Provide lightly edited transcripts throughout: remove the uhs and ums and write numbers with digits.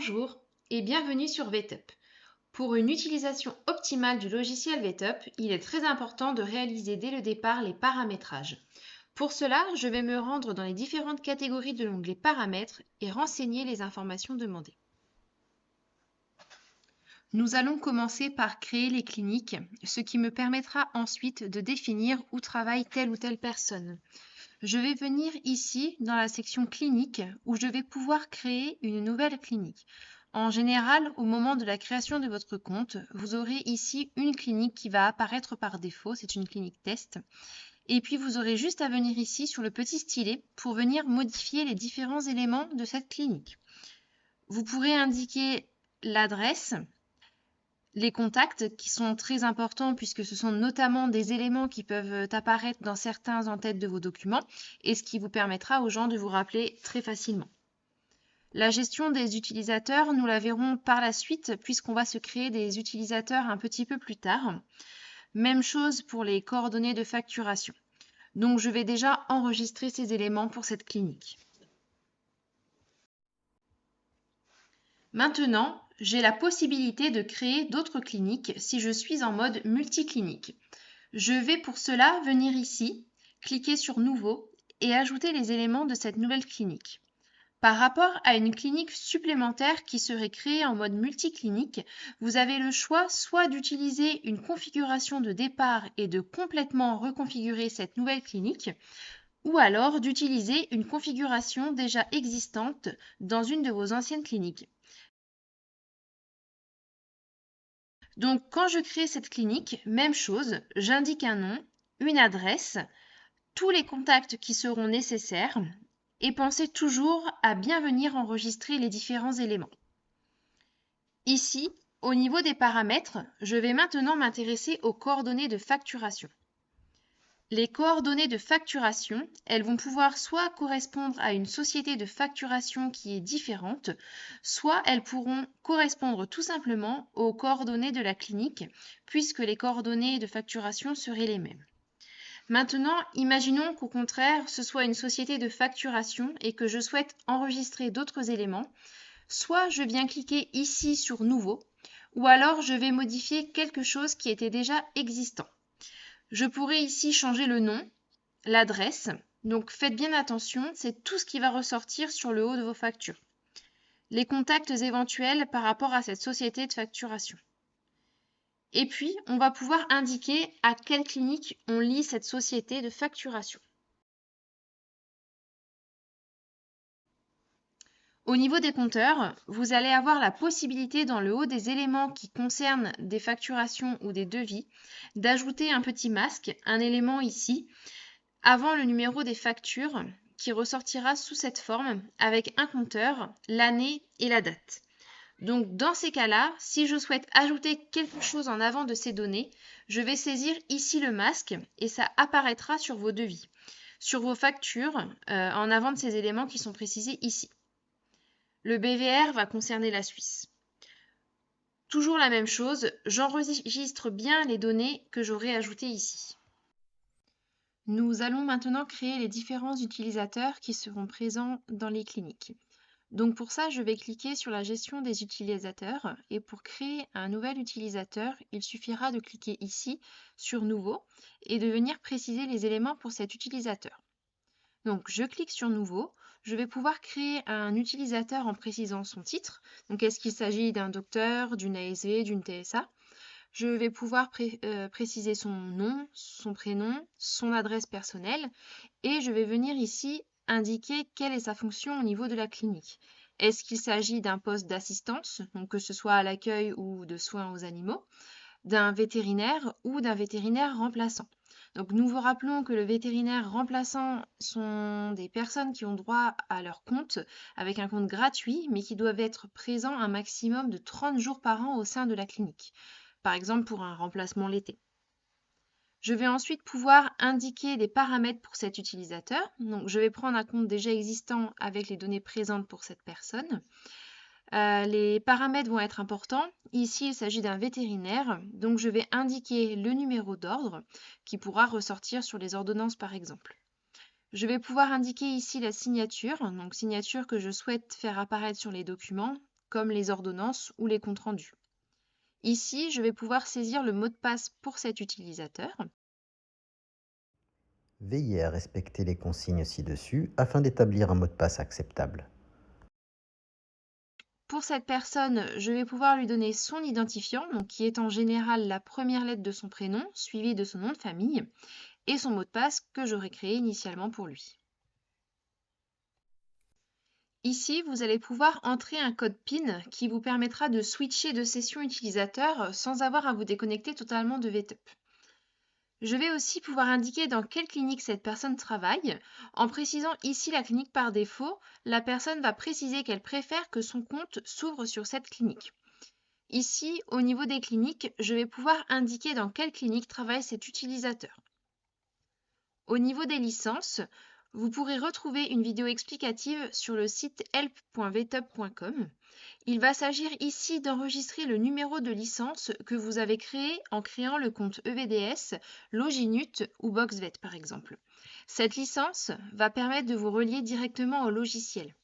Bonjour et bienvenue sur VTup. Pour une utilisation optimale du logiciel VTup, il est très important de réaliser dès le départ les paramétrages. Pour cela, je vais me rendre dans les différentes catégories de l'onglet Paramètres et renseigner les informations demandées. Nous allons commencer par créer les cliniques, ce qui me permettra ensuite de définir où travaille telle ou telle personne. Je vais venir ici dans la section clinique où je vais pouvoir créer une nouvelle clinique. En général, au moment de la création de votre compte, vous aurez ici une clinique qui va apparaître par défaut, c'est une clinique test. Et puis vous aurez juste à venir ici sur le petit stylet pour venir modifier les différents éléments de cette clinique. Vous pourrez indiquer l'adresse, les contacts qui sont très importants puisque ce sont notamment des éléments qui peuvent apparaître dans certains en-têtes de vos documents et ce qui vous permettra aux gens de vous rappeler très facilement. La gestion des utilisateurs, nous la verrons par la suite puisqu'on va se créer des utilisateurs un petit peu plus tard. Même chose pour les coordonnées de facturation. Donc je vais déjà enregistrer ces éléments pour cette clinique. Maintenant, j'ai la possibilité de créer d'autres cliniques si je suis en mode multiclinique. Je vais pour cela venir ici, cliquer sur Nouveau et ajouter les éléments de cette nouvelle clinique. Par rapport à une clinique supplémentaire qui serait créée en mode multiclinique, vous avez le choix soit d'utiliser une configuration de départ et de complètement reconfigurer cette nouvelle clinique, ou alors d'utiliser une configuration déjà existante dans une de vos anciennes cliniques. Donc quand je crée cette clinique, même chose, j'indique un nom, une adresse, tous les contacts qui seront nécessaires et pensez toujours à bien venir enregistrer les différents éléments. Ici, au niveau des paramètres, je vais maintenant m'intéresser aux coordonnées de facturation. Les coordonnées de facturation, elles vont pouvoir soit correspondre à une société de facturation qui est différente, soit elles pourront correspondre tout simplement aux coordonnées de la clinique, puisque les coordonnées de facturation seraient les mêmes. Maintenant, imaginons qu'au contraire, ce soit une société de facturation et que je souhaite enregistrer d'autres éléments. Soit je viens cliquer ici sur Nouveau, ou alors je vais modifier quelque chose qui était déjà existant. Je pourrais ici changer le nom, l'adresse, donc faites bien attention, c'est tout ce qui va ressortir sur le haut de vos factures. Les contacts éventuels par rapport à cette société de facturation. Et puis, on va pouvoir indiquer à quelle clinique on lie cette société de facturation. Au niveau des compteurs, vous allez avoir la possibilité dans le haut des éléments qui concernent des facturations ou des devis d'ajouter un petit masque, un élément ici, avant le numéro des factures qui ressortira sous cette forme avec un compteur, l'année et la date. Donc dans ces cas-là, si je souhaite ajouter quelque chose en avant de ces données, je vais saisir ici le masque et ça apparaîtra sur vos devis, sur vos factures en avant de ces éléments qui sont précisés ici. Le BVR va concerner la Suisse. Toujours la même chose, j'enregistre bien les données que j'aurai ajoutées ici. Nous allons maintenant créer les différents utilisateurs qui seront présents dans les cliniques. Donc pour ça, je vais cliquer sur la gestion des utilisateurs et pour créer un nouvel utilisateur, il suffira de cliquer ici sur Nouveau et de venir préciser les éléments pour cet utilisateur. Donc je clique sur Nouveau, je vais pouvoir créer un utilisateur en précisant son titre. Donc est-ce qu'il s'agit d'un docteur, d'une ASV, d'une TSA? Je vais pouvoir préciser son nom, son prénom, son adresse personnelle et je vais venir ici indiquer quelle est sa fonction au niveau de la clinique. Est-ce qu'il s'agit d'un poste d'assistance, donc que ce soit à l'accueil ou de soins aux animaux, d'un vétérinaire ou d'un vétérinaire remplaçant? Donc nous vous rappelons que le vétérinaire remplaçant sont des personnes qui ont droit à leur compte avec un compte gratuit mais qui doivent être présents un maximum de 30 jours par an au sein de la clinique, par exemple pour un remplacement l'été. Je vais ensuite pouvoir indiquer des paramètres pour cet utilisateur. Donc je vais prendre un compte déjà existant avec les données présentes pour cette personne. Les paramètres vont être importants. Ici, il s'agit d'un vétérinaire, donc je vais indiquer le numéro d'ordre qui pourra ressortir sur les ordonnances par exemple. Je vais pouvoir indiquer ici la signature, donc signature que je souhaite faire apparaître sur les documents, comme les ordonnances ou les comptes rendus. Ici, je vais pouvoir saisir le mot de passe pour cet utilisateur. Veillez à respecter les consignes ci-dessus afin d'établir un mot de passe acceptable. Pour cette personne, je vais pouvoir lui donner son identifiant, donc qui est en général la première lettre de son prénom, suivie de son nom de famille, et son mot de passe que j'aurais créé initialement pour lui. Ici, vous allez pouvoir entrer un code PIN qui vous permettra de switcher de session utilisateur sans avoir à vous déconnecter totalement de VTup. Je vais aussi pouvoir indiquer dans quelle clinique cette personne travaille. En précisant ici la clinique par défaut, la personne va préciser qu'elle préfère que son compte s'ouvre sur cette clinique. Ici, au niveau des cliniques, je vais pouvoir indiquer dans quelle clinique travaille cet utilisateur. Au niveau des licences, vous pourrez retrouver une vidéo explicative sur le site help.vtup.com. Il va s'agir ici d'enregistrer le numéro de licence que vous avez créé en créant le compte EVDS, Loginut ou Boxvet par exemple. Cette licence va permettre de vous relier directement au logiciel.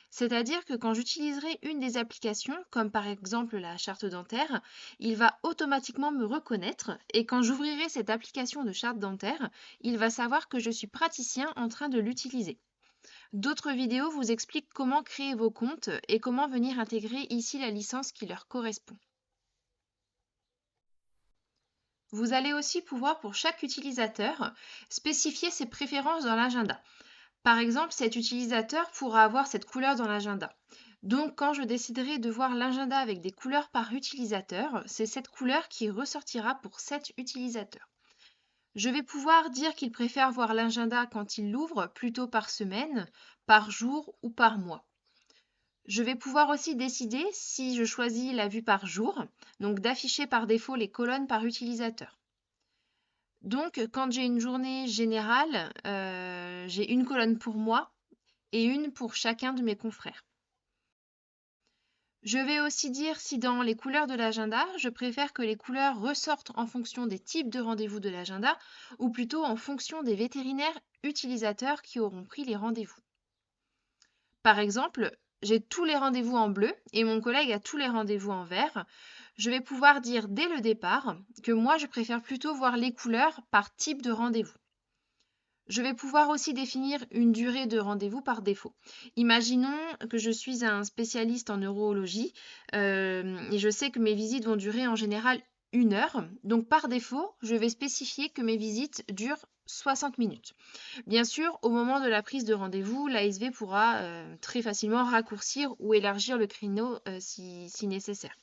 C'est-à-dire que quand j'utiliserai une des applications, comme par exemple la charte dentaire, il va automatiquement me reconnaître et quand j'ouvrirai cette application de charte dentaire, il va savoir que je suis praticien en train de l'utiliser. D'autres vidéos vous expliquent comment créer vos comptes et comment venir intégrer ici la licence qui leur correspond. Vous allez aussi pouvoir pour chaque utilisateur spécifier ses préférences dans l'agenda. Par exemple, cet utilisateur pourra avoir cette couleur dans l'agenda. Donc, quand je déciderai de voir l'agenda avec des couleurs par utilisateur, c'est cette couleur qui ressortira pour cet utilisateur. Je vais pouvoir dire qu'il préfère voir l'agenda quand il l'ouvre plutôt par semaine, par jour ou par mois. Je vais pouvoir aussi décider si je choisis la vue par jour, donc d'afficher par défaut les colonnes par utilisateur. Donc, quand j'ai une journée générale, j'ai une colonne pour moi et une pour chacun de mes confrères. Je vais aussi dire si dans les couleurs de l'agenda, je préfère que les couleurs ressortent en fonction des types de rendez-vous de l'agenda ou plutôt en fonction des vétérinaires utilisateurs qui auront pris les rendez-vous. Par exemple, j'ai tous les rendez-vous en bleu et mon collègue a tous les rendez-vous en vert. Je vais pouvoir dire dès le départ que moi, je préfère plutôt voir les couleurs par type de rendez-vous. Je vais pouvoir aussi définir une durée de rendez-vous par défaut. Imaginons que je suis un spécialiste en neurologie et je sais que mes visites vont durer en général 1 heure. Donc par défaut, je vais spécifier que mes visites durent 60 minutes. Bien sûr, au moment de la prise de rendez-vous, l'ASV pourra très facilement raccourcir ou élargir le créneau si nécessaire.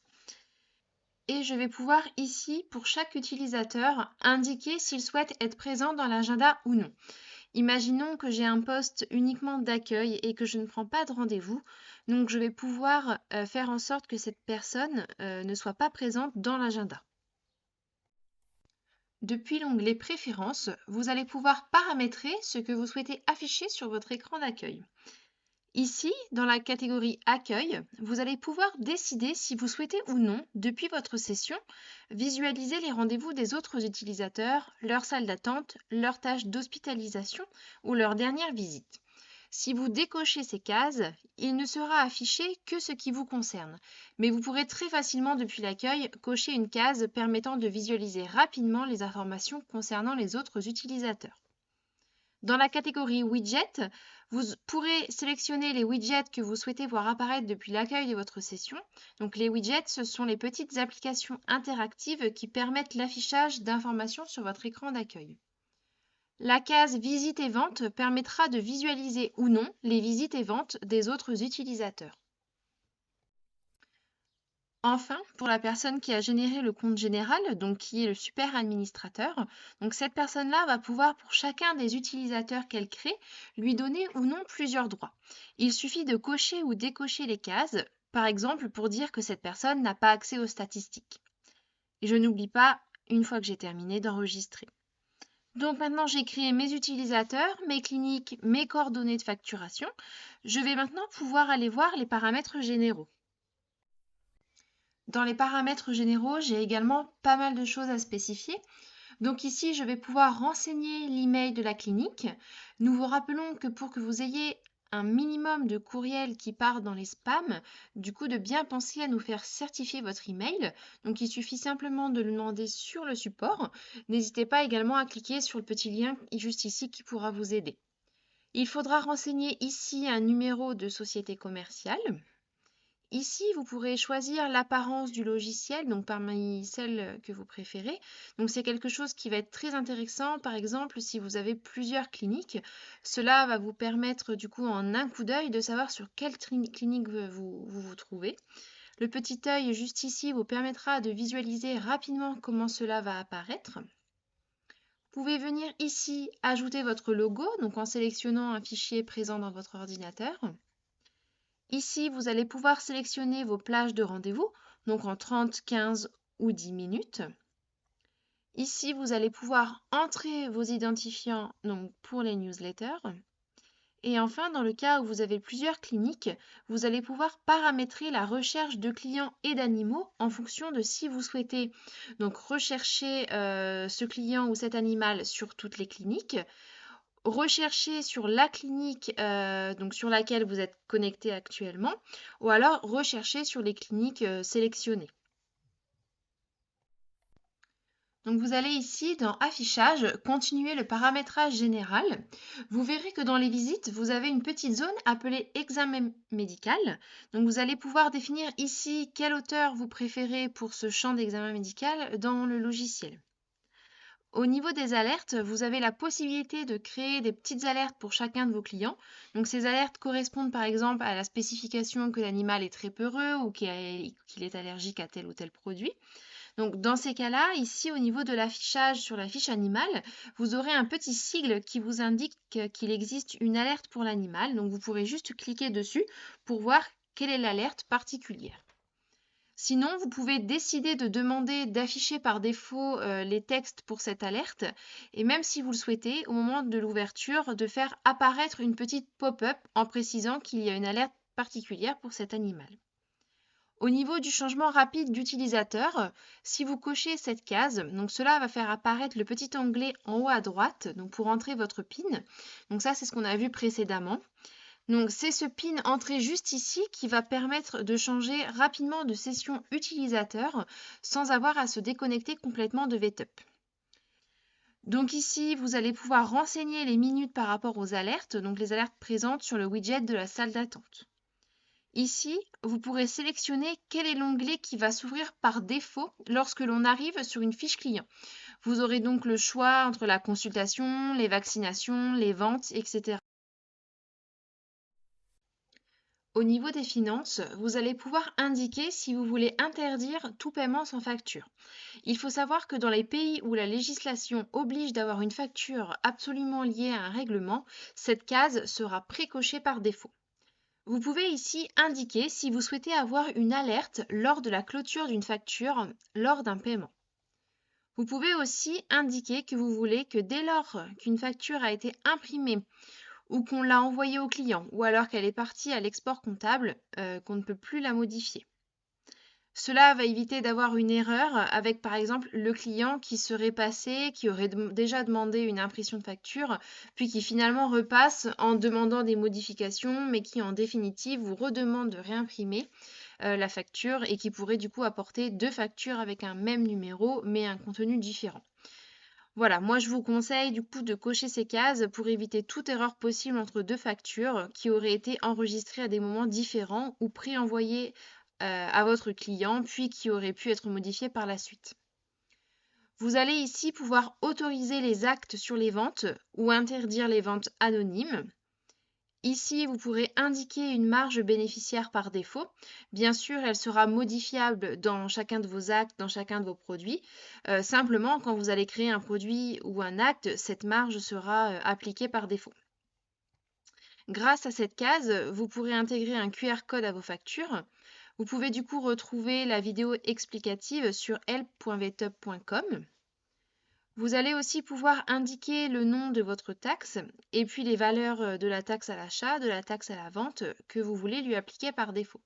Et je vais pouvoir ici, pour chaque utilisateur, indiquer s'il souhaite être présent dans l'agenda ou non. Imaginons que j'ai un poste uniquement d'accueil et que je ne prends pas de rendez-vous, donc je vais pouvoir faire en sorte que cette personne ne soit pas présente dans l'agenda. Depuis l'onglet Préférences, vous allez pouvoir paramétrer ce que vous souhaitez afficher sur votre écran d'accueil. Ici, dans la catégorie Accueil, vous allez pouvoir décider si vous souhaitez ou non, depuis votre session, visualiser les rendez-vous des autres utilisateurs, leur salle d'attente, leurs tâches d'hospitalisation ou leur dernière visite. Si vous décochez ces cases, il ne sera affiché que ce qui vous concerne, mais vous pourrez très facilement depuis l'accueil cocher une case permettant de visualiser rapidement les informations concernant les autres utilisateurs. Dans la catégorie Widgets, vous pourrez sélectionner les widgets que vous souhaitez voir apparaître depuis l'accueil de votre session. Donc les widgets, ce sont les petites applications interactives qui permettent l'affichage d'informations sur votre écran d'accueil. La case Visites et ventes permettra de visualiser ou non les visites et ventes des autres utilisateurs. Enfin, pour la personne qui a généré le compte général, donc qui est le super administrateur, donc cette personne-là va pouvoir pour chacun des utilisateurs qu'elle crée, lui donner ou non plusieurs droits. Il suffit de cocher ou décocher les cases, par exemple pour dire que cette personne n'a pas accès aux statistiques. Et je n'oublie pas, une fois que j'ai terminé, d'enregistrer. Donc maintenant j'ai créé mes utilisateurs, mes cliniques, mes coordonnées de facturation. Je vais maintenant pouvoir aller voir les paramètres généraux. Dans les paramètres généraux, j'ai également pas mal de choses à spécifier. Donc ici, je vais pouvoir renseigner l'email de la clinique. Nous vous rappelons que pour que vous ayez un minimum de courriels qui partent dans les spams, du coup de bien penser à nous faire certifier votre email. Donc il suffit simplement de le demander sur le support. N'hésitez pas également à cliquer sur le petit lien juste ici qui pourra vous aider. Il faudra renseigner ici un numéro de société commerciale. Ici, vous pourrez choisir l'apparence du logiciel, donc parmi celles que vous préférez. Donc c'est quelque chose qui va être très intéressant. Par exemple, si vous avez plusieurs cliniques, cela va vous permettre du coup en un coup d'œil de savoir sur quelle clinique vous trouvez. Le petit œil juste ici vous permettra de visualiser rapidement comment cela va apparaître. Vous pouvez venir ici ajouter votre logo, donc en sélectionnant un fichier présent dans votre ordinateur. Ici, vous allez pouvoir sélectionner vos plages de rendez-vous, donc en 30, 15 ou 10 minutes. Ici, vous allez pouvoir entrer vos identifiants donc pour les newsletters. Et enfin, dans le cas où vous avez plusieurs cliniques, vous allez pouvoir paramétrer la recherche de clients et d'animaux en fonction de si vous souhaitez donc rechercher ce client ou cet animal sur toutes les cliniques, rechercher sur la clinique donc sur laquelle vous êtes connecté actuellement, ou alors rechercher sur les cliniques sélectionnées. Donc vous allez ici dans Affichage, continuer le paramétrage général. Vous verrez que dans les visites, vous avez une petite zone appelée Examen médical. Donc vous allez pouvoir définir ici quel auteur vous préférez pour ce champ d'examen médical dans le logiciel. Au niveau des alertes, vous avez la possibilité de créer des petites alertes pour chacun de vos clients. Donc ces alertes correspondent par exemple à la spécification que l'animal est très peureux ou qu'il est allergique à tel ou tel produit. Donc dans ces cas-là, ici au niveau de l'affichage sur la fiche animale, vous aurez un petit sigle qui vous indique qu'il existe une alerte pour l'animal. Donc vous pourrez juste cliquer dessus pour voir quelle est l'alerte particulière. Sinon, vous pouvez décider de demander d'afficher par défaut les textes pour cette alerte et même si vous le souhaitez, au moment de l'ouverture, de faire apparaître une petite pop-up en précisant qu'il y a une alerte particulière pour cet animal. Au niveau du changement rapide d'utilisateur, si vous cochez cette case, donc cela va faire apparaître le petit onglet en haut à droite donc pour entrer votre PIN. Donc ça, c'est ce qu'on a vu précédemment. Donc c'est ce PIN entré juste ici qui va permettre de changer rapidement de session utilisateur sans avoir à se déconnecter complètement de VTup. Donc ici, vous allez pouvoir renseigner les minutes par rapport aux alertes, donc les alertes présentes sur le widget de la salle d'attente. Ici, vous pourrez sélectionner quel est l'onglet qui va s'ouvrir par défaut lorsque l'on arrive sur une fiche client. Vous aurez donc le choix entre la consultation, les vaccinations, les ventes, etc. Au niveau des finances, vous allez pouvoir indiquer si vous voulez interdire tout paiement sans facture. Il faut savoir que dans les pays où la législation oblige d'avoir une facture absolument liée à un règlement, cette case sera précochée par défaut. Vous pouvez ici indiquer si vous souhaitez avoir une alerte lors de la clôture d'une facture lors d'un paiement. Vous pouvez aussi indiquer que vous voulez que dès lors qu'une facture a été imprimée ou qu'on l'a envoyée au client, ou alors qu'elle est partie à l'export comptable, qu'on ne peut plus la modifier. Cela va éviter d'avoir une erreur avec par exemple le client qui serait passé, qui aurait déjà demandé une impression de facture, puis qui finalement repasse en demandant des modifications, mais qui en définitive vous redemande de réimprimer la facture et qui pourrait du coup apporter deux factures avec un même numéro, mais un contenu différent. Voilà, moi je vous conseille du coup de cocher ces cases pour éviter toute erreur possible entre deux factures qui auraient été enregistrées à des moments différents ou pré-envoyées à votre client, puis qui auraient pu être modifiées par la suite. Vous allez ici pouvoir autoriser les actes sur les ventes ou interdire les ventes anonymes. Ici, vous pourrez indiquer une marge bénéficiaire par défaut. Bien sûr, elle sera modifiable dans chacun de vos actes, dans chacun de vos produits. Simplement, quand vous allez créer un produit ou un acte, cette marge sera appliquée par défaut. Grâce à cette case, vous pourrez intégrer un QR code à vos factures. Vous pouvez du coup retrouver la vidéo explicative sur help.vtup.com. Vous allez aussi pouvoir indiquer le nom de votre taxe et puis les valeurs de la taxe à l'achat, de la taxe à la vente que vous voulez lui appliquer par défaut.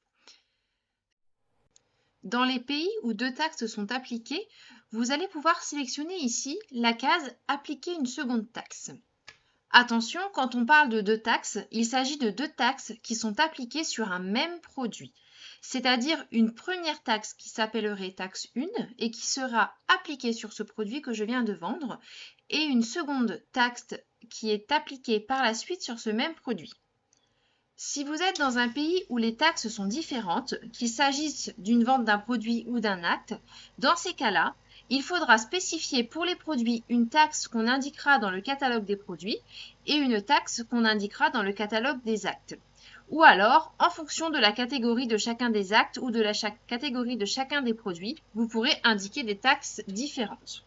Dans les pays où deux taxes sont appliquées, vous allez pouvoir sélectionner ici la case « Appliquer une seconde taxe ». Attention, quand on parle de deux taxes, il s'agit de deux taxes qui sont appliquées sur un même produit. C'est-à-dire une première taxe qui s'appellerait taxe 1 et qui sera appliquée sur ce produit que je viens de vendre, et une seconde taxe qui est appliquée par la suite sur ce même produit. Si vous êtes dans un pays où les taxes sont différentes, qu'il s'agisse d'une vente d'un produit ou d'un acte, dans ces cas-là, il faudra spécifier pour les produits une taxe qu'on indiquera dans le catalogue des produits et une taxe qu'on indiquera dans le catalogue des actes. Ou alors, en fonction de la catégorie de chacun des actes ou de la catégorie de chacun des produits, vous pourrez indiquer des taxes différentes.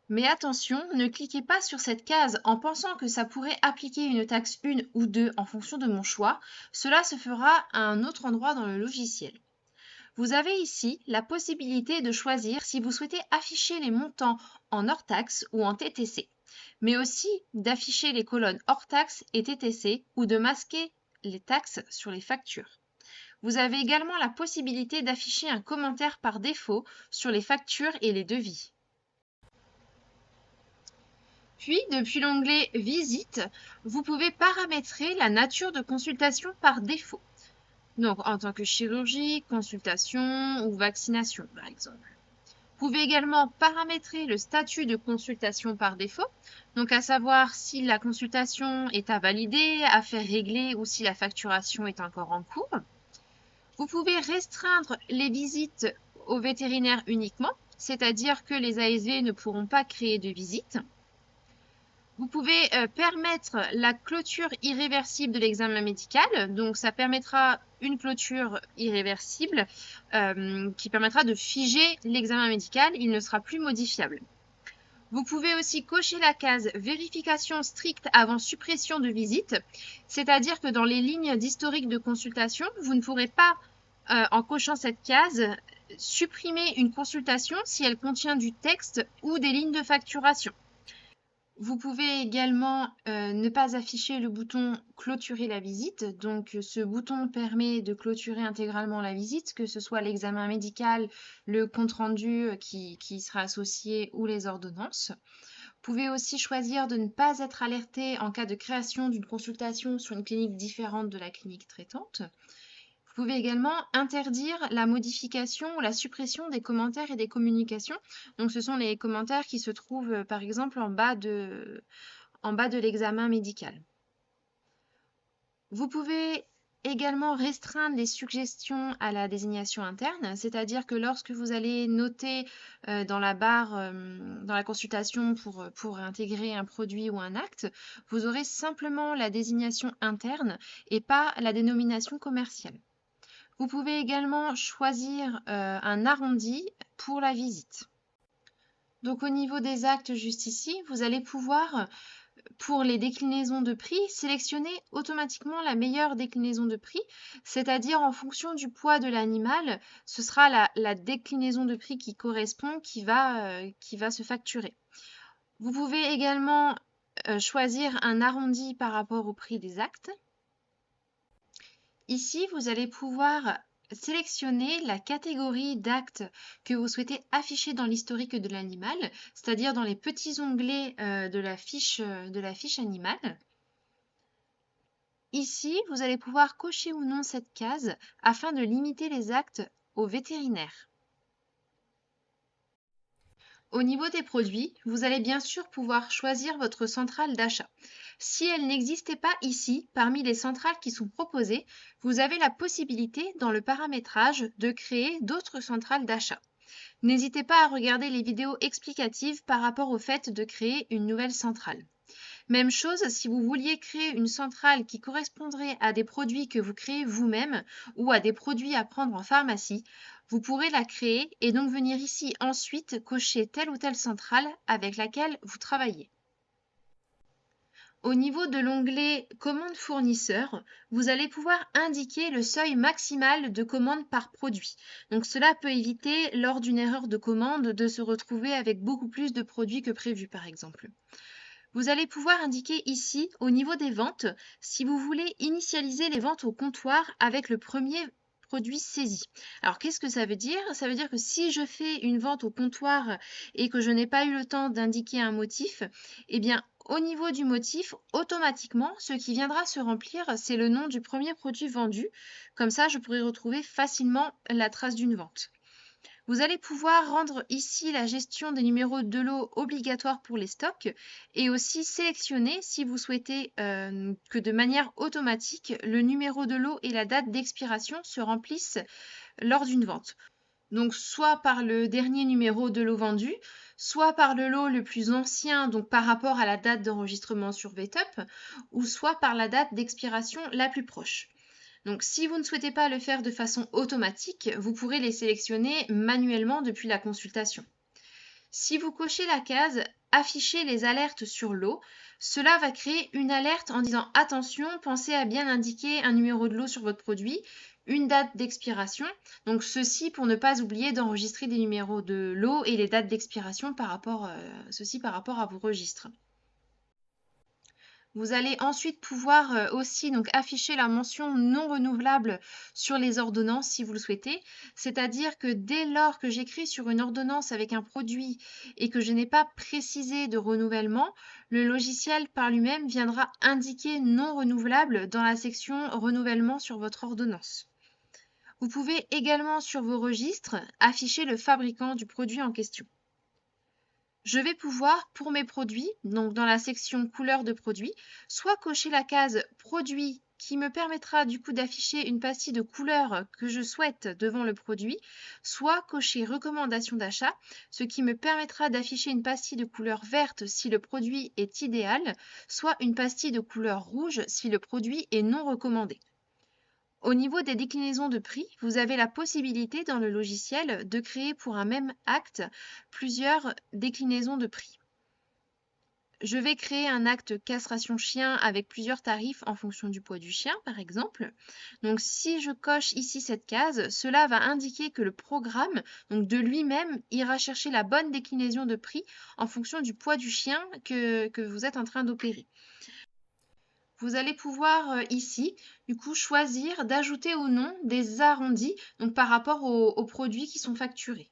Mais attention, ne cliquez pas sur cette case en pensant que ça pourrait appliquer une taxe 1 ou 2 en fonction de mon choix. Cela se fera à un autre endroit dans le logiciel. Vous avez ici la possibilité de choisir si vous souhaitez afficher les montants en hors taxe ou en TTC, mais aussi d'afficher les colonnes hors taxe et TTC ou de masquer les taxes sur les factures. Vous avez également la possibilité d'afficher un commentaire par défaut sur les factures et les devis. Puis, depuis l'onglet Visite, vous pouvez paramétrer la nature de consultation par défaut. Donc, en tant que chirurgie, consultation ou vaccination, par exemple. Vous pouvez également paramétrer le statut de consultation par défaut, donc à savoir si la consultation est à valider, à faire régler ou si la facturation est encore en cours. Vous pouvez restreindre les visites aux vétérinaires uniquement, c'est-à-dire que les ASV ne pourront pas créer de visites. Vous pouvez permettre la clôture irréversible de l'examen médical. Donc, ça permettra une clôture irréversible qui permettra de figer l'examen médical. Il ne sera plus modifiable. Vous pouvez aussi cocher la case vérification stricte avant suppression de visite. C'est-à-dire que dans les lignes d'historique de consultation, vous ne pourrez pas, en cochant cette case, supprimer une consultation si elle contient du texte ou des lignes de facturation. Vous pouvez également ne pas afficher le bouton clôturer la visite. Donc ce bouton permet de clôturer intégralement la visite, que ce soit l'examen médical, le compte-rendu qui sera associé ou les ordonnances. Vous pouvez aussi choisir de ne pas être alerté en cas de création d'une consultation sur une clinique différente de la clinique traitante. Vous pouvez également interdire la modification ou la suppression des commentaires et des communications. Donc, ce sont les commentaires qui se trouvent, par exemple, en bas de l'examen médical. Vous pouvez également restreindre les suggestions à la désignation interne, c'est-à-dire que lorsque vous allez noter dans la barre, dans la consultation pour intégrer un produit ou un acte, vous aurez simplement la désignation interne et pas la dénomination commerciale. Vous pouvez également choisir un arrondi pour la visite. Donc au niveau des actes juste ici, vous allez pouvoir, pour les déclinaisons de prix, sélectionner automatiquement la meilleure déclinaison de prix, c'est-à-dire en fonction du poids de l'animal, ce sera la déclinaison de prix qui correspond, qui va se facturer. Vous pouvez également choisir un arrondi par rapport au prix des actes. Ici, vous allez pouvoir sélectionner la catégorie d'actes que vous souhaitez afficher dans l'historique de l'animal, c'est-à-dire dans les petits onglets de la fiche animale. Ici, vous allez pouvoir cocher ou non cette case afin de limiter les actes aux vétérinaires. Au niveau des produits, vous allez bien sûr pouvoir choisir votre centrale d'achat. Si elle n'existait pas ici, parmi les centrales qui sont proposées, vous avez la possibilité dans le paramétrage de créer d'autres centrales d'achat. N'hésitez pas à regarder les vidéos explicatives par rapport au fait de créer une nouvelle centrale. Même chose si vous vouliez créer une centrale qui correspondrait à des produits que vous créez vous-même ou à des produits à prendre en pharmacie, vous pourrez la créer et donc venir ici ensuite cocher telle ou telle centrale avec laquelle vous travaillez. Au niveau de l'onglet Commande fournisseur, vous allez pouvoir indiquer le seuil maximal de commande par produit. Donc cela peut éviter, lors d'une erreur de commande, de se retrouver avec beaucoup plus de produits que prévu par exemple. Vous allez pouvoir indiquer ici, au niveau des ventes, si vous voulez initialiser les ventes au comptoir avec le premier produit saisi. Alors, qu'est-ce que ça veut dire? Ça veut dire que si je fais une vente au comptoir et que je n'ai pas eu le temps d'indiquer un motif, eh bien, au niveau du motif, automatiquement, ce qui viendra se remplir, c'est le nom du premier produit vendu. Comme ça, je pourrai retrouver facilement la trace d'une vente. Vous allez pouvoir rendre ici la gestion des numéros de lot obligatoire pour les stocks et aussi sélectionner si vous souhaitez que de manière automatique, le numéro de lot et la date d'expiration se remplissent lors d'une vente. Donc soit par le dernier numéro de lot vendu, soit par le lot le plus ancien, donc par rapport à la date d'enregistrement sur VTUP, ou soit par la date d'expiration la plus proche. Donc si vous ne souhaitez pas le faire de façon automatique, vous pourrez les sélectionner manuellement depuis la consultation. Si vous cochez la case « Afficher les alertes sur l'eau », cela va créer une alerte en disant « Attention, pensez à bien indiquer un numéro de lot sur votre produit, une date d'expiration ». Donc ceci pour ne pas oublier d'enregistrer des numéros de lot et les dates d'expiration par rapport à vos registres. Vous allez ensuite pouvoir aussi donc afficher la mention non renouvelable sur les ordonnances si vous le souhaitez. C'est-à-dire que dès lors que j'écris sur une ordonnance avec un produit et que je n'ai pas précisé de renouvellement, le logiciel par lui-même viendra indiquer non renouvelable dans la section renouvellement sur votre ordonnance. Vous pouvez également sur vos registres afficher le fabricant du produit en question. Je vais pouvoir, pour mes produits, donc dans la section couleur de produit, soit cocher la case produit qui me permettra du coup d'afficher une pastille de couleur que je souhaite devant le produit, soit cocher recommandation d'achat, ce qui me permettra d'afficher une pastille de couleur verte si le produit est idéal, soit une pastille de couleur rouge si le produit est non recommandé. Au niveau des déclinaisons de prix, vous avez la possibilité dans le logiciel de créer pour un même acte plusieurs déclinaisons de prix. Je vais créer un acte castration chien avec plusieurs tarifs en fonction du poids du chien, par exemple. Donc si je coche ici cette case, cela va indiquer que le programme, donc de lui-même, ira chercher la bonne déclinaison de prix en fonction du poids du chien que vous êtes en train d'opérer. Vous allez pouvoir ici, du coup, choisir d'ajouter ou non des arrondis donc par rapport aux produits qui sont facturés.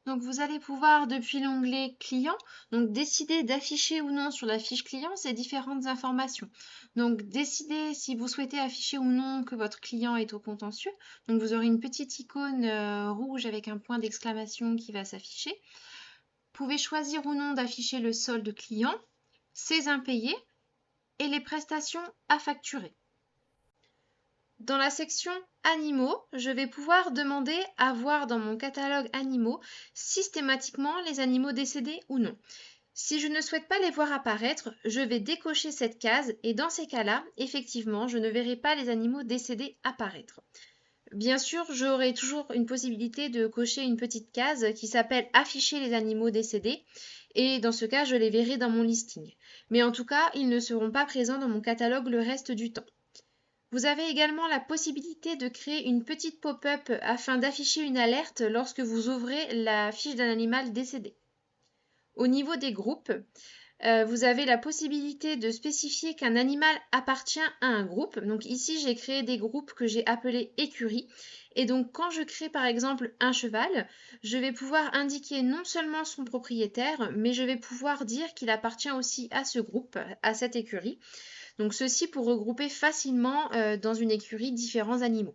Donc vous allez pouvoir, depuis l'onglet client, donc décider d'afficher ou non sur la fiche client ces différentes informations. Donc décider si vous souhaitez afficher ou non que votre client est au contentieux. Donc vous aurez une petite icône rouge avec un point d'exclamation qui va s'afficher. Vous pouvez choisir ou non d'afficher le solde client, ses impayés et les prestations à facturer. Dans la section animaux, je vais pouvoir demander à voir dans mon catalogue animaux systématiquement les animaux décédés ou non. Si je ne souhaite pas les voir apparaître, je vais décocher cette case et dans ces cas-là, effectivement, je ne verrai pas les animaux décédés apparaître. Bien sûr, j'aurai toujours une possibilité de cocher une petite case qui s'appelle « Afficher les animaux décédés » et dans ce cas, je les verrai dans mon listing. Mais en tout cas, ils ne seront pas présents dans mon catalogue le reste du temps. Vous avez également la possibilité de créer une petite pop-up afin d'afficher une alerte lorsque vous ouvrez la fiche d'un animal décédé. Au niveau des groupes, vous avez la possibilité de spécifier qu'un animal appartient à un groupe. Donc ici, j'ai créé des groupes que j'ai appelés écuries. Et donc quand je crée par exemple un cheval, je vais pouvoir indiquer non seulement son propriétaire, mais je vais pouvoir dire qu'il appartient aussi à ce groupe, à cette écurie. Donc ceci pour regrouper facilement dans une écurie différents animaux.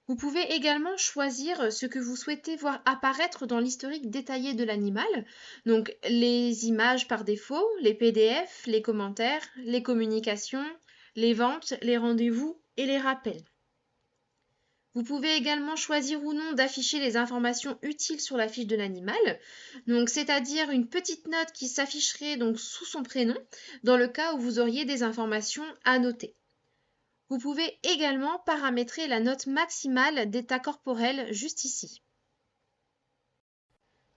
Vous pouvez également choisir ce que vous souhaitez voir apparaître dans l'historique détaillé de l'animal, donc les images par défaut, les PDF, les commentaires, les communications, les ventes, les rendez-vous et les rappels. Vous pouvez également choisir ou non d'afficher les informations utiles sur la fiche de l'animal, donc c'est-à-dire une petite note qui s'afficherait donc sous son prénom dans le cas où vous auriez des informations à noter. Vous pouvez également paramétrer la note maximale d'état corporel juste ici.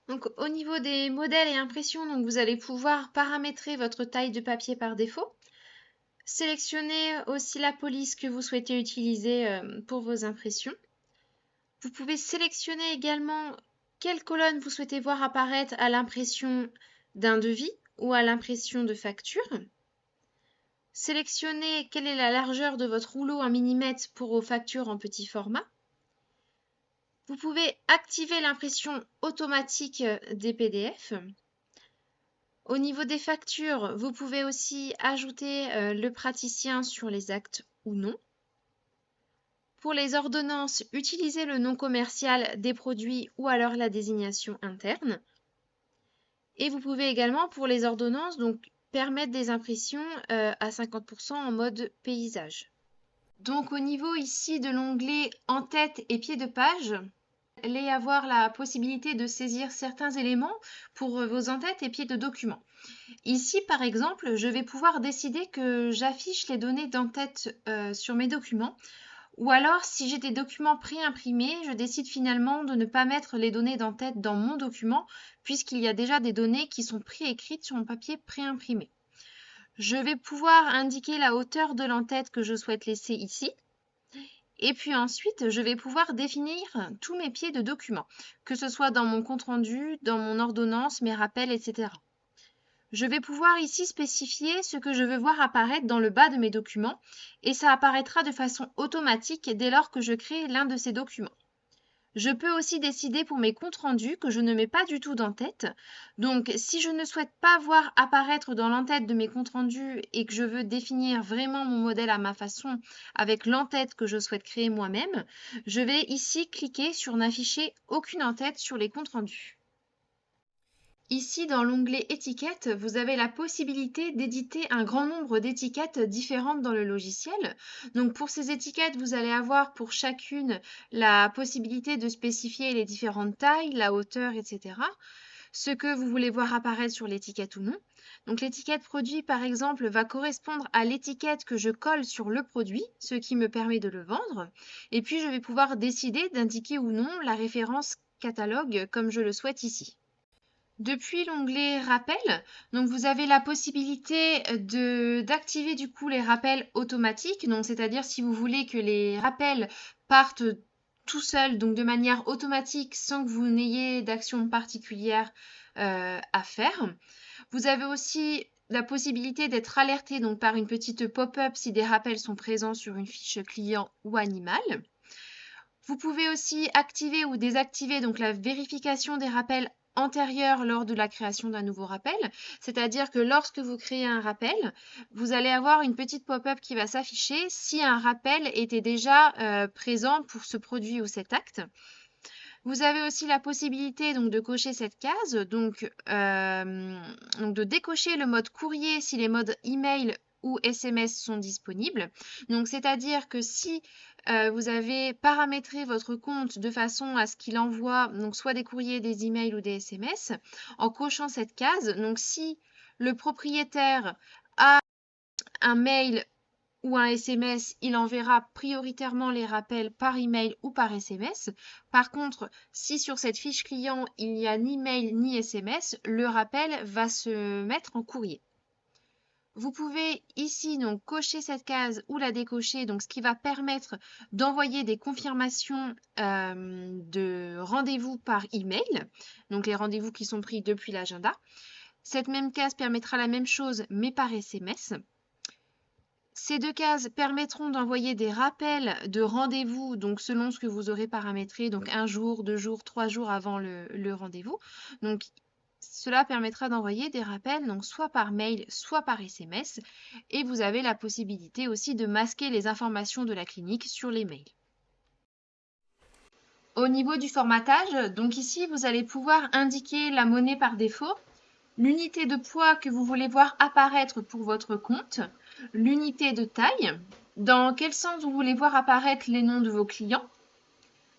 Donc au niveau des modèles et impressions, donc vous allez pouvoir paramétrer votre taille de papier par défaut. Sélectionnez aussi la police que vous souhaitez utiliser pour vos impressions. Vous pouvez sélectionner également quelle colonne vous souhaitez voir apparaître à l'impression d'un devis ou à l'impression de facture. Sélectionnez quelle est la largeur de votre rouleau en millimètres pour vos factures en petit format. Vous pouvez activer l'impression automatique des PDF. Au niveau des factures, vous pouvez aussi ajouter le praticien sur les actes ou non. Pour les ordonnances, utilisez le nom commercial des produits ou alors la désignation interne. Et vous pouvez également, pour les ordonnances, donc permettre des impressions à 50% en mode paysage. Donc au niveau ici de l'onglet en-tête et pied de page, vous allez avoir la possibilité de saisir certains éléments pour vos en-têtes et pieds de documents. Ici, par exemple, je vais pouvoir décider que j'affiche les données d'en-tête sur mes documents. Ou alors, si j'ai des documents pré-imprimés, je décide finalement de ne pas mettre les données d'en-tête dans mon document, puisqu'il y a déjà des données qui sont pré-écrites sur mon papier pré-imprimé. Je vais pouvoir indiquer la hauteur de l'en-tête que je souhaite laisser ici. Et puis ensuite, je vais pouvoir définir tous mes pieds de documents, que ce soit dans mon compte-rendu, dans mon ordonnance, mes rappels, etc. Je vais pouvoir ici spécifier ce que je veux voir apparaître dans le bas de mes documents et ça apparaîtra de façon automatique dès lors que je crée l'un de ces documents. Je peux aussi décider pour mes comptes rendus que je ne mets pas du tout d'en-tête. Donc, si je ne souhaite pas voir apparaître dans l'en-tête de mes comptes rendus et que je veux définir vraiment mon modèle à ma façon avec l'en-tête que je souhaite créer moi-même, je vais ici cliquer sur n'afficher aucune en-tête sur les comptes rendus. Ici, dans l'onglet étiquettes, vous avez la possibilité d'éditer un grand nombre d'étiquettes différentes dans le logiciel. Donc pour ces étiquettes, vous allez avoir pour chacune la possibilité de spécifier les différentes tailles, la hauteur, etc. Ce que vous voulez voir apparaître sur l'étiquette ou non. Donc l'étiquette produit, par exemple, va correspondre à l'étiquette que je colle sur le produit, ce qui me permet de le vendre. Et puis je vais pouvoir décider d'indiquer ou non la référence catalogue comme je le souhaite ici. Depuis l'onglet rappel, donc vous avez la possibilité d'activer du coup les rappels automatiques, donc c'est-à-dire si vous voulez que les rappels partent tout seuls, donc de manière automatique sans que vous n'ayez d'action particulière à faire. Vous avez aussi la possibilité d'être alerté donc par une petite pop-up si des rappels sont présents sur une fiche client ou animal. Vous pouvez aussi activer ou désactiver donc la vérification des rappels antérieurs lors de la création d'un nouveau rappel, c'est-à-dire que lorsque vous créez un rappel, vous allez avoir une petite pop-up qui va s'afficher si un rappel était déjà présent pour ce produit ou cet acte. Vous avez aussi la possibilité donc de cocher cette case, donc de décocher le mode courrier si les modes email ou SMS sont disponibles. Donc c'est-à-dire que si vous avez paramétré votre compte de façon à ce qu'il envoie donc soit des courriers, des emails ou des SMS, en cochant cette case, donc si le propriétaire a un mail ou un SMS, il enverra prioritairement les rappels par email ou par SMS. Par contre, si sur cette fiche client, il n'y a ni mail ni SMS, le rappel va se mettre en courrier. Vous pouvez ici donc cocher cette case ou la décocher, donc ce qui va permettre d'envoyer des confirmations de rendez-vous par email, donc les rendez-vous qui sont pris depuis l'agenda. Cette même case permettra la même chose mais par SMS. Ces deux cases permettront d'envoyer des rappels de rendez-vous, donc selon ce que vous aurez paramétré, donc 1 jour, 2 jours, 3 jours avant le rendez-vous. Donc cela permettra d'envoyer des rappels donc soit par mail, soit par SMS. Et vous avez la possibilité aussi de masquer les informations de la clinique sur les mails. Au niveau du formatage, donc ici vous allez pouvoir indiquer la monnaie par défaut, l'unité de poids que vous voulez voir apparaître pour votre compte, l'unité de taille, dans quel sens vous voulez voir apparaître les noms de vos clients,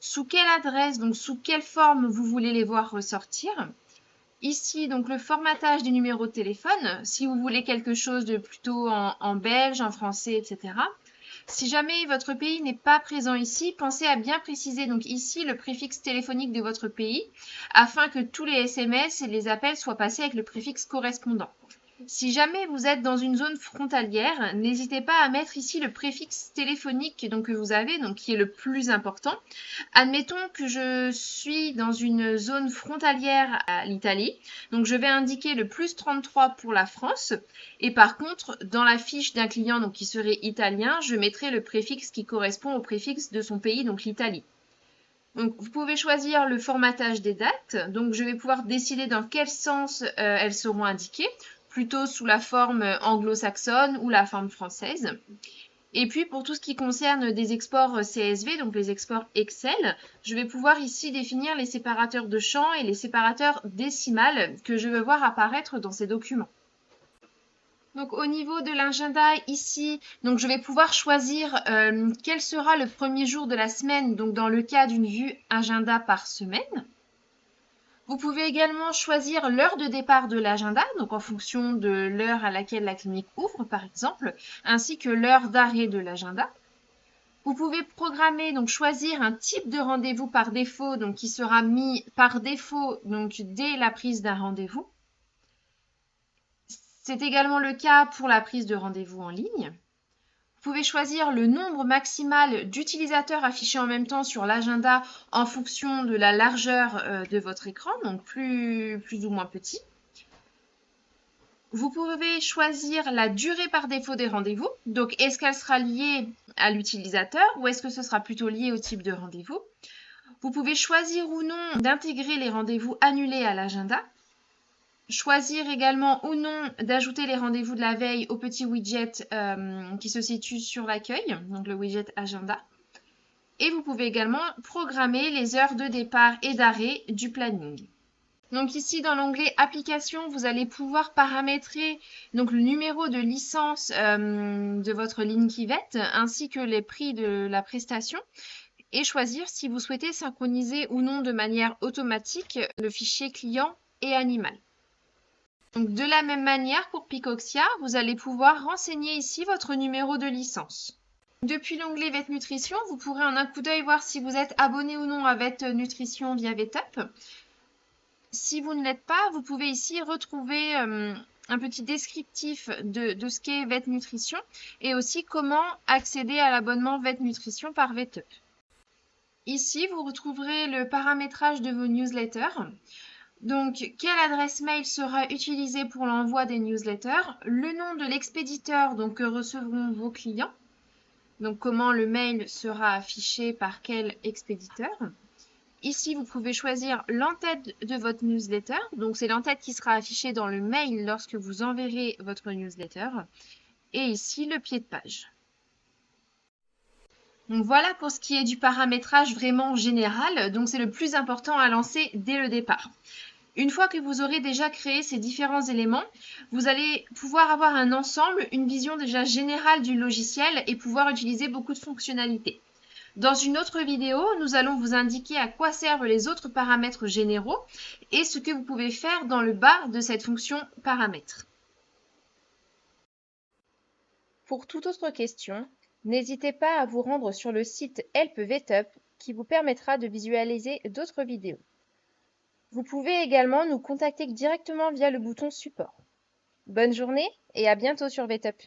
sous quelle adresse, donc sous quelle forme vous voulez les voir ressortir. Ici, donc le formatage des numéros de téléphone, si vous voulez quelque chose de plutôt en belge, en français, etc. Si jamais votre pays n'est pas présent ici, pensez à bien préciser donc ici le préfixe téléphonique de votre pays afin que tous les SMS et les appels soient passés avec le préfixe correspondant. Si jamais vous êtes dans une zone frontalière, n'hésitez pas à mettre ici le préfixe téléphonique donc, que vous avez, donc, qui est le plus important. Admettons que je suis dans une zone frontalière à l'Italie, donc je vais indiquer le plus 33 pour la France, et par contre, dans la fiche d'un client donc, qui serait italien, je mettrai le préfixe qui correspond au préfixe de son pays, donc l'Italie. Donc, vous pouvez choisir le formatage des dates. Donc, je vais pouvoir décider dans quel sens elles seront indiquées, plutôt sous la forme anglo-saxonne ou la forme française. Et puis, pour tout ce qui concerne des exports CSV, donc les exports Excel, je vais pouvoir ici définir les séparateurs de champs et les séparateurs décimales que je veux voir apparaître dans ces documents. Donc au niveau de l'agenda ici, donc je vais pouvoir choisir quel sera le premier jour de la semaine, donc dans le cas d'une vue agenda par semaine. Vous pouvez également choisir l'heure de départ de l'agenda, donc en fonction de l'heure à laquelle la clinique ouvre par exemple, ainsi que l'heure d'arrêt de l'agenda. Vous pouvez programmer, donc choisir un type de rendez-vous par défaut, donc qui sera mis par défaut donc dès la prise d'un rendez-vous. C'est également le cas pour la prise de rendez-vous en ligne. Vous pouvez choisir le nombre maximal d'utilisateurs affichés en même temps sur l'agenda en fonction de la largeur de votre écran, donc plus ou moins petit. Vous pouvez choisir la durée par défaut des rendez-vous. Donc, est-ce qu'elle sera liée à l'utilisateur ou est-ce que ce sera plutôt lié au type de rendez-vous? Vous pouvez choisir ou non d'intégrer les rendez-vous annulés à l'agenda. Choisir également ou non d'ajouter les rendez-vous de la veille au petit widget qui se situe sur l'accueil, donc le widget agenda. Et vous pouvez également programmer les heures de départ et d'arrêt du planning. Donc ici dans l'onglet application, vous allez pouvoir paramétrer donc le numéro de licence de votre ligne Kivette ainsi que les prix de la prestation et choisir si vous souhaitez synchroniser ou non de manière automatique le fichier client et animal. Donc de la même manière pour Picoxia, vous allez pouvoir renseigner ici votre numéro de licence. Depuis l'onglet Vet Nutrition, vous pourrez en un coup d'œil voir si vous êtes abonné ou non à Vet Nutrition via VetUp. Si vous ne l'êtes pas, vous pouvez ici retrouver un petit descriptif de ce qu'est Vet Nutrition et aussi comment accéder à l'abonnement Vet Nutrition par VetUp. Ici, vous retrouverez le paramétrage de vos newsletters. Donc, quelle adresse mail sera utilisée pour l'envoi des newsletters, le nom de l'expéditeur donc, que recevront vos clients, donc comment le mail sera affiché par quel expéditeur. Ici, vous pouvez choisir l'entête de votre newsletter, donc c'est l'entête qui sera affichée dans le mail lorsque vous enverrez votre newsletter, et ici le pied de page. Donc voilà pour ce qui est du paramétrage vraiment général, donc c'est le plus important à lancer dès le départ. Une fois que vous aurez déjà créé ces différents éléments, vous allez pouvoir avoir un ensemble, une vision déjà générale du logiciel et pouvoir utiliser beaucoup de fonctionnalités. Dans une autre vidéo, nous allons vous indiquer à quoi servent les autres paramètres généraux et ce que vous pouvez faire dans le bas de cette fonction paramètres. Pour toute autre question, n'hésitez pas à vous rendre sur le site Help VetUp qui vous permettra de visualiser d'autres vidéos. Vous pouvez également nous contacter directement via le bouton support. Bonne journée et à bientôt sur VetUp.